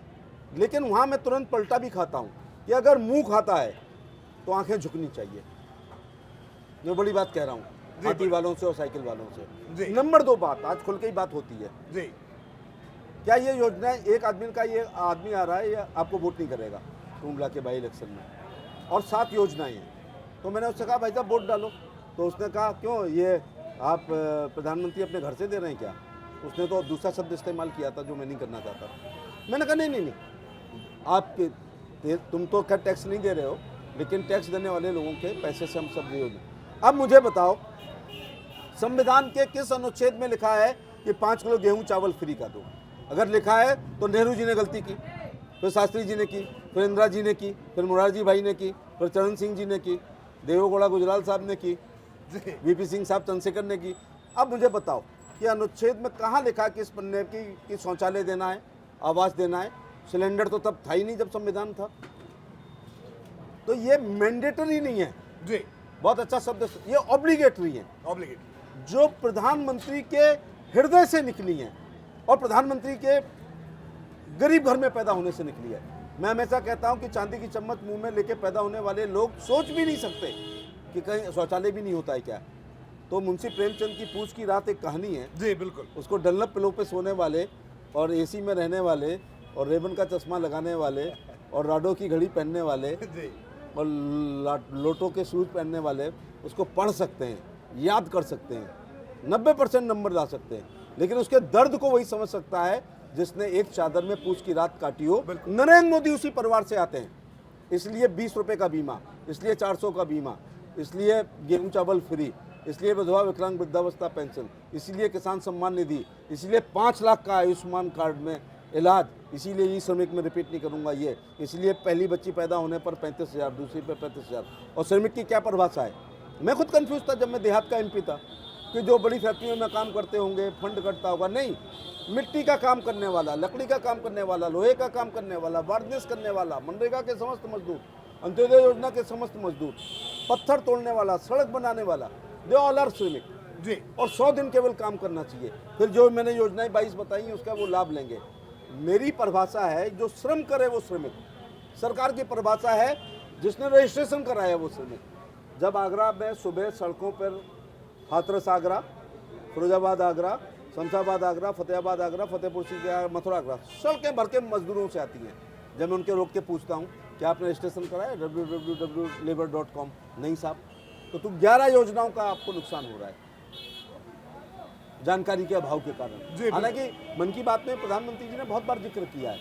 लेकिन वहाँ मैं तुरंत पलटा भी खाता हूँ कि अगर मुंह खाता है तो आंखें झुकनी चाहिए। मैं बड़ी बात कह रहा हूँ हाथी वालों से और साइकिल वालों से। नंबर 2 बात, आज खुल के ही बात होती है जी, क्या ये योजना एक आदमी का, ये आदमी आ रहा है या आपको वोट नहीं करेगा टूंगला के बाई इलेक्शन में, और 7 योजनाएं हैं। तो मैंने उससे कहा भाई साहब वोट डालो, तो उसने कहा क्यों, ये आप प्रधानमंत्री अपने घर से दे रहे हैं क्या? उसने तो दूसरा शब्द इस्तेमाल किया था जो मैं नहीं करना चाहता। मैंने कहा नहीं, आपके तुम तो क्या टैक्स नहीं दे रहे हो, लेकिन टैक्स देने वाले लोगों के पैसे से हम सब दे। अब मुझे बताओ संविधान के किस अनुच्छेद में लिखा है कि 5 किलो गेहूं चावल फ्री का दो? अगर लिखा है तो नेहरू जी ने गलती की, फिर शास्त्री जी ने की, फिर इंदिरा जी ने की, फिर मुरारजी भाई ने की, फिर चरण सिंह जी ने की, देवेगौड़ा गुजराल साहब ने की, VP सिंह साहब चंद्रशेखर ने की। अब मुझे बताओ कि अनुच्छेद में कहाँ लिखा कि इस पन्ने की शौचालय देना है, आवास देना है? सिलेंडर तो तब था ही नहीं जब संविधान था। तो ये मैंडेटरी नहीं है जी, बहुत अच्छा शब्द, ये ऑब्लिगेटरी है। जो प्रधानमंत्री के हृदय से निकली हैं और प्रधानमंत्री के गरीब घर में पैदा होने से निकली है। मैं हमेशा कहता हूं कि चांदी की चम्मच मुंह में लेके पैदा होने वाले लोग सोच भी नहीं सकते कि कहीं शौचालय भी नहीं होता है क्या। तो मुंशी प्रेमचंद की पूछ की रात एक कहानी है जी बिल्कुल। उसको डल्लप पिलो पे सोने वाले और एसी में रहने वाले और रेबन का चश्मा लगाने वाले और राडो की घड़ी पहनने वाले जी और लोटो के शूज पहनने वाले उसको पढ़ सकते हैं, याद कर सकते हैं, 90% नंबर ला सकते हैं, लेकिन उसके दर्द को वही समझ सकता है जिसने एक चादर में पूछ की रात काटी हो। नरेंद्र मोदी उसी परिवार से आते हैं, इसलिए 20 रुपए का बीमा, इसलिए 400 का बीमा, इसलिए गेहूं चावल फ्री, इसलिए विधवा विकलांग वृद्धावस्था पेंशन, इसलिए किसान सम्मान निधि, इसलिए 5 लाख का आयुष्मान कार्ड में इलाज, इसीलिए ये श्रमिक में रिपीट नहीं करूंगा ये, इसलिए पहली बच्ची पैदा होने पर 35,000, दूसरी पे 35,000। और श्रमिक की क्या परिभाषा है? मैं खुद कंफ्यूज था जब मैं देहात का एमपी था कि जो बड़ी फैक्ट्रियों में काम करते होंगे फंड कटता होगा। नहीं, मिट्टी का काम करने वाला, लकड़ी का काम करने वाला, लोहे का काम करने वाला, वार्निश करने वाला, मनरेगा के समस्त मजदूर, अंत्योदय योजना के समस्त मजदूर, पत्थर तोड़ने वाला, सड़क बनाने वाला, दे ऑल आर श्रमिक जी। और 100 दिन केवल काम करना चाहिए। फिर जो मैंने योजनाएं 22 बताई उसका वो लाभ लेंगे। मेरी परिभाषा है जो श्रम करे वो श्रमिक। सरकार की परिभाषा है जिसने रजिस्ट्रेशन कराया वो श्रमिक। जब आगरा में सुबह सड़कों पर हाथरस आगरा, फिरोजाबाद आगरा, शमशाबाद आगरा, फतेहाबाद आगरा, फतेहपुर सीकरी, मथुरा आगरा, सड़कें भर के मजदूरों से आती हैं। जब मैं उनके रोक के पूछता हूँ क्या आपने रजिस्ट्रेशन कराया www.labor.com, नहीं साहब। तो 11 योजनाओं का आपको नुकसान हो रहा है जानकारी के अभाव के कारण। हालांकि मन की बात में प्रधानमंत्री जी ने बहुत बार जिक्र किया है।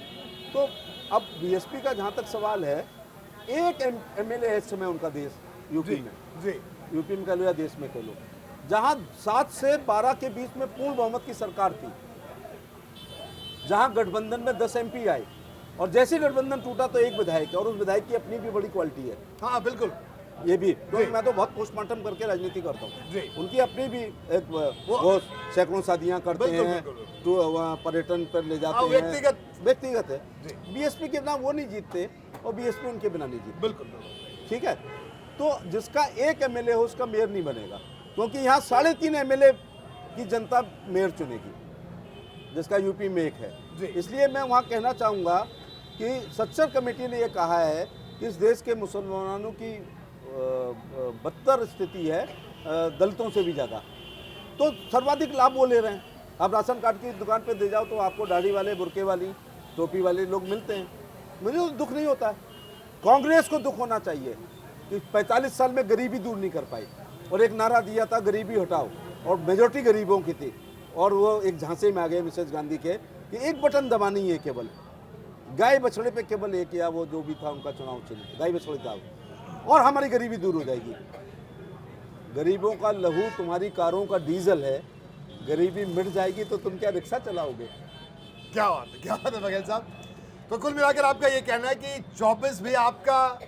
तो अब बीएसपी का जहाँ तक सवाल है, एक एमएलए है इस समय उनका देश यूपी में, जी यूपी में कह लो या देश में कह लो, जहाँ 7 से 12 के बीच में पूर्ण बहुमत की सरकार थी, जहाँ गठबंधन में 10 एमपी आए और जैसे गठबंधन टूटा तो एक विधायक है और उस विधायक की अपनी भी बड़ी क्वालिटी है। हाँ बिल्कुल, ये भी तो मैं तो बहुत पोस्टमार्टम करके राजनीति करता जी। हूँ। उनकी अपनी भी एक वो सैकड़ों शादियां करते बिल्कुल, हैं, बिल्कुल। तो वहाँ पर्यटन पर ले जाते हाँ, हैं, व्यक्तिगत है। जी। बीएसपी के बिना वो नहीं जीतते और बीएसपी उनके बिना नहीं जीतते। बिल्कुल ठीक है, तो जिसका एक एमएलए हो उसका मेयर नहीं बनेगा, क्योंकि यहाँ 3.5 एमएलए की जनता मेयर चुनेगी, जिसका यूपी में एक जी। है। इसलिए मैं वहाँ कहना चाहूँगा कि सच्चर कमेटी ने ये कहा है कि इस देश के मुसलमानों की बदतर स्थिति है दलितों से भी ज़्यादा, तो सर्वाधिक लाभ वो ले रहे हैं। आप राशन कार्ड की दुकान पे दे जाओ तो आपको दाढ़ी वाले, बुरके वाली, टोपी वाले लोग मिलते हैं। मुझे तो दुख नहीं होता है, कांग्रेस को दुख होना चाहिए कि 45 साल में गरीबी दूर नहीं कर पाई। और एक नारा दिया था गरीबी हटाओ, और मेजोरिटी गरीबों की थी, और वो एक झांसे में आ गए मिसेज गांधी के कि एक बटन दबानी है, केवल गाय बछड़े पे केवल एक, या वो जो भी था उनका चुनाव चिन्ह गाय बछड़े था, और हमारी गरीबी दूर हो जाएगी। गरीबों का लहू तुम्हारी कारों का डीजल है, गरीबी मिट जाएगी तो तुम क्या रिक्शा चलाओगे? क्या बात है बघेल साहब। तो कुल मिलाकर आपका ये कहना है कि 24 भी आपका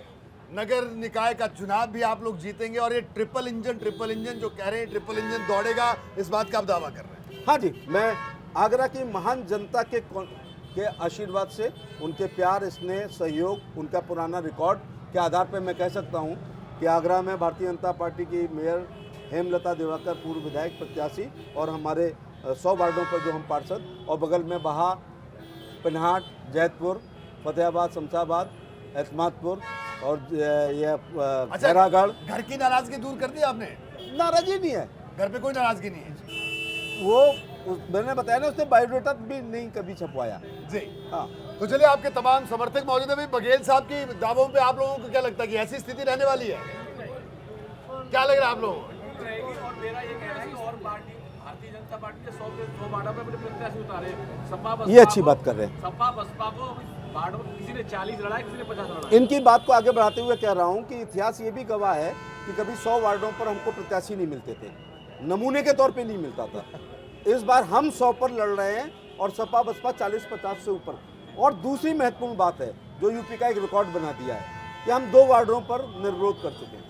नगर निकाय का चुनाव भी आप लोग जीतेंगे, और ये ट्रिपल इंजन जो कह रहे हैं ट्रिपल इंजन दौड़ेगा, इस बात का आप दावा कर रहे हैं? हाँ जी, मैं आगरा की महान जनता के आशीर्वाद से, उनके प्यार, स्नेह, सहयोग, उनका पुराना रिकॉर्ड के आधार पर मैं कह सकता हूं कि आगरा में भारतीय जनता पार्टी की मेयर हेमलता दिवाकर पूर्व विधायक प्रत्याशी, और हमारे 100 वार्डों पर जो हम पार्षद, और बगल में बहा, पिनहाट, जैतपुर, फतेहाबाद, शमशाबाद, एतमादपुर और ये खैरागढ़। घर की नाराजगी दूर कर दी आपने? नाराजगी नहीं है, घर पे कोई नाराजगी नहीं है। वो मैंने बताया ना, उसने बायोडाटा भी नहीं कभी छपवाया जी हाँ। तो चलिए, आपके तमाम समर्थक मौजूद है। बघेल साहब की दावों पे आप लोगों को क्या लगता है कि ऐसी स्थिति रहने वाली है? क्या लग रहा है आप लोगों को? और मेरा ये कहना है कि और पार्टी, भारतीय जनता पार्टी के 100 वार्डों में अपने प्रत्याशी उतारे, सपा बसपा, ये अच्छी बात कर रहे हैं। सपा बसपा को वार्डों में किसी ने 40 लड़ा है, किसी ने 50 लड़ा है। इनकी बात को आगे बढ़ाते हुए कह रहा हूं कि इतिहास ये भी गवाह है कि कभी 100 वार्डों पर हमको प्रत्याशी नहीं मिलते थे, नमूने के तौर पे नहीं मिलता था। इस बार हम 100 पर लड़ रहे हैं और सपा बसपा 40-50 से ऊपर। और दूसरी महत्वपूर्ण बात है जो यूपी का एक रिकॉर्ड बना दिया है कि हम 2 वार्डों पर निर्विरोध कर चुके हैं।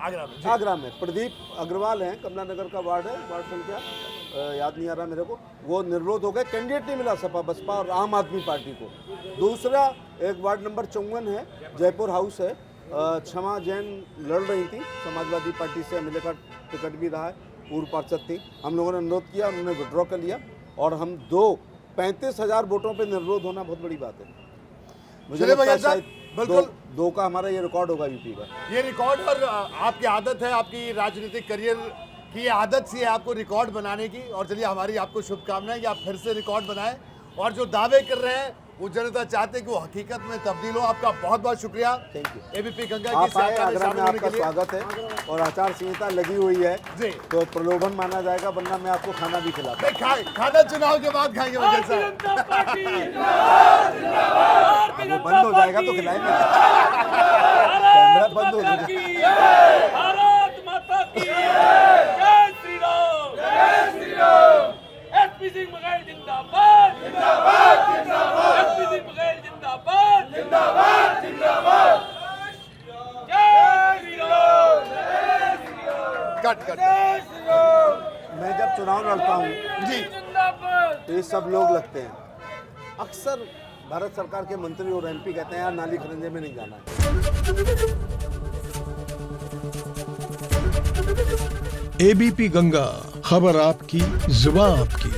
आगरा में प्रदीप अग्रवाल हैं, कमला नगर का वार्ड है, वार्ड संख्या याद नहीं आ रहा मेरे को, वो निर्विरोध हो गए, कैंडिडेट नहीं मिला सपा बसपा और आम आदमी पार्टी को। दूसरा एक वार्ड नंबर 54 है, जयपुर हाउस है, क्षमा जैन लड़ रही थी, समाजवादी पार्टी से एमएलए का टिकट भी रहा है, पूर्व पार्षद थी, हम लोगों ने अनुरोध किया, उन्होंने विड्रॉ कर लिया और हम 35,000 वोटों पे निर्विरोध होना बहुत बड़ी बात है। मुझे चलिए लगता है बघेल साहब, शायद बिल्कुल। दो का हमारा ये रिकॉर्ड होगा यूपी का। ये रिकॉर्ड, और आपकी आदत है, आपकी राजनीतिक करियर की ये आदत सी है आपको रिकॉर्ड बनाने की, और चलिए हमारी आपको शुभकामनाएं कि आप फिर से रिकॉर्ड बनाएं, और जो दावे कर रहे हैं वो जनता चाहते हैं कि वो हकीकत में तब्दील हो। आपका बहुत बहुत शुक्रिया थैंक यू। एबीपी गंगा की आप आए, यात्रा में आगरा में शामिल होने आपका के लिए। स्वागत है और आचार संहिता लगी हुई है जी। तो प्रलोभन माना जाएगा, वरना मैं आपको खाना भी खिलाता। नहीं, खाना चुनाव के बाद खाएंगे बघेल भारतीय साहब। जनता पार्टी वो बंद हो जाएगा तो खिलाएंगे। कैमरा बंद हो जाएगा। भारत माता की जय श्री राम, जय श्री राम। एसपी सिंह बघेल जिंदाबाद, जिंदाबाद, जिंदाबाद। एसपी सिंह बघेल जिंदाबाद, जिंदाबाद, जिंदाबाद। जय श्री राम, जय श्री राम, कट कट जय श्री राम। मैं जब चुनाव लड़ता हूँ जी, जिंदाबाद। तो ये सब लोग लगते हैं। अक्सर भारत सरकार के मंत्री और एमपी कहते हैं यार नाली खरंजे में नहीं जाना है। एबीपी गंगा, खबर आपकी, जुबान आपकी।